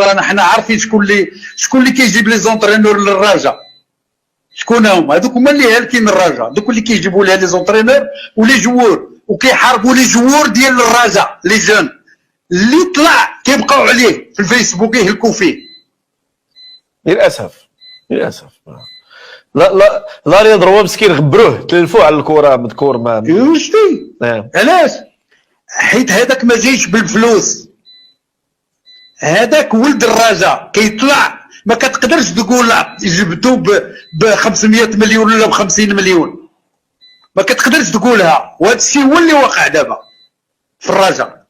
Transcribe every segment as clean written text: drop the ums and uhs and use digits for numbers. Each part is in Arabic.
رانا حنا عارفين شكون اللي كيجيب لي زونترينور للرجاء. شكون هما هذوك؟ هما اللي هالكين الرجاء، دوك اللي كيجيبوا لها لي زونترينور ولي جوور وكيحاربوا لي جوور ديال الرجاء لي جون اللي طلع كيبقاو عليه في الفيسبوك يهلكوا فيه. للاسف لا رياض رواه مسكين غبروه تلفوه على الكره مذكور ما شتي علاش؟ حيت هذاك ما جايش بالفلوس، هذاك ولد الرجاء كيطلع ما كتقدرش تقول جبتو ب 500 مليون ولا ب 50 مليون، ما كتقدرش تقولها، وهذا الشيء هو اللي واقع دابا في الرجاء.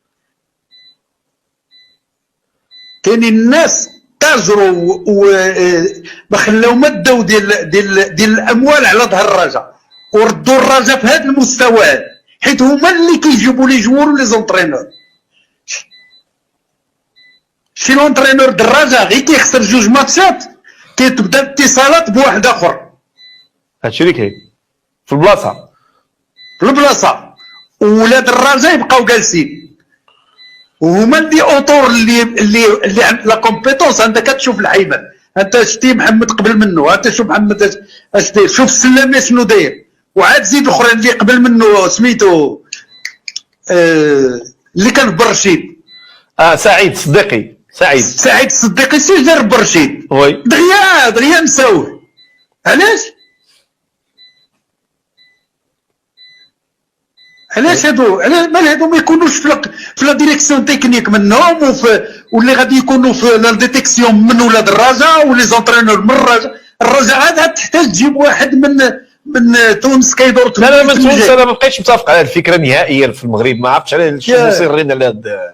كاينين الناس تاجروا وما خلاو ما داو ديال الاموال على ظهر الرجاء وردوا الرجاء في هذا المستوى، حيت هما اللي كيجيبوا لي جوار ولي زونترينور. شي لونترينور د الرجاء غير كيخسر 2 ماتشات كتبدا اتصالات بواحد اخر. هادشي اللي كاين في البلاصه ولاد الرجاء يبقاو جالسين، وهما اللي اوتور اللي لا كومبيتونس. انت كتشوف الحيمه، انت شتي محمد قبل منه، انت شوف محمد اش داير، شوف السلامي شنو داير، وعاد زيد الاخرين اللي قبل منه سميتو اللي كان برشيد سعيد الصديقي. سعيد الصديقي سي دار برشيد وي دغيا مساوي. علاش هادو ما يكونوش في لا ديريكسيون تكنيك منهم واللي غادي يكونوا في لا ديتيكسيون من ولاد الرجاء ولي زونترينور من الرجاء عاد تحتاج تجيب واحد من تونس كيدور. لا من تونس انا ما بقيتش متفق على الفكره نهائيا في المغرب، ما عرفتش على شنو مصرين على هذا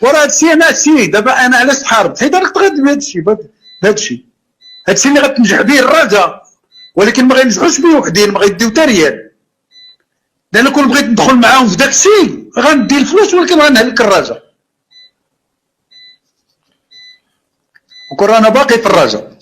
وراه هادشي. انا هادشي دابا انا علاش حاربت، حيت انا غادي بهادشي اللي غتنجح به الرجاء، ولكن ما غينجحوش به وحدين، ما غيديو حتى ريال. لأن كون بغيت ندخل معاهم في داكشي غندي الفلوس ولكن غنهلك الرجاء. وكون رانا باقي في الرجاء.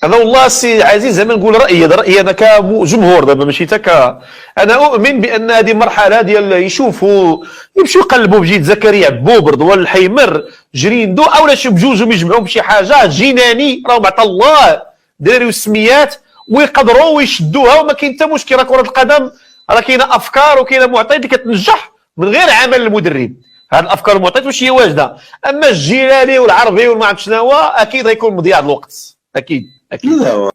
انا والله سي عزيز زعما نقول رايي انا كجمهور دابا ماشي تا انا اؤمن بان هذه مرحله ديال يشوفوا يمشيو يقلبوا بجيد زكريا عبوب رضوان الحيمر جريندو اولا شي بجوجهم يجمعوا بشي حاجه جناني راهم عطا الله داروا السميات ويقدروا ويشدوها وما كاين حتى مشكل. راه كره القدم راه كاينه افكار وكاينه معطيات اللي كتنجح من غير عمل المدرب. هاد الافكار والمعطيات واش هي واجده، اما الجيلاني والعربي وما عرفت شنو هو اكيد غيكون مضياع الوقت اكيد. لا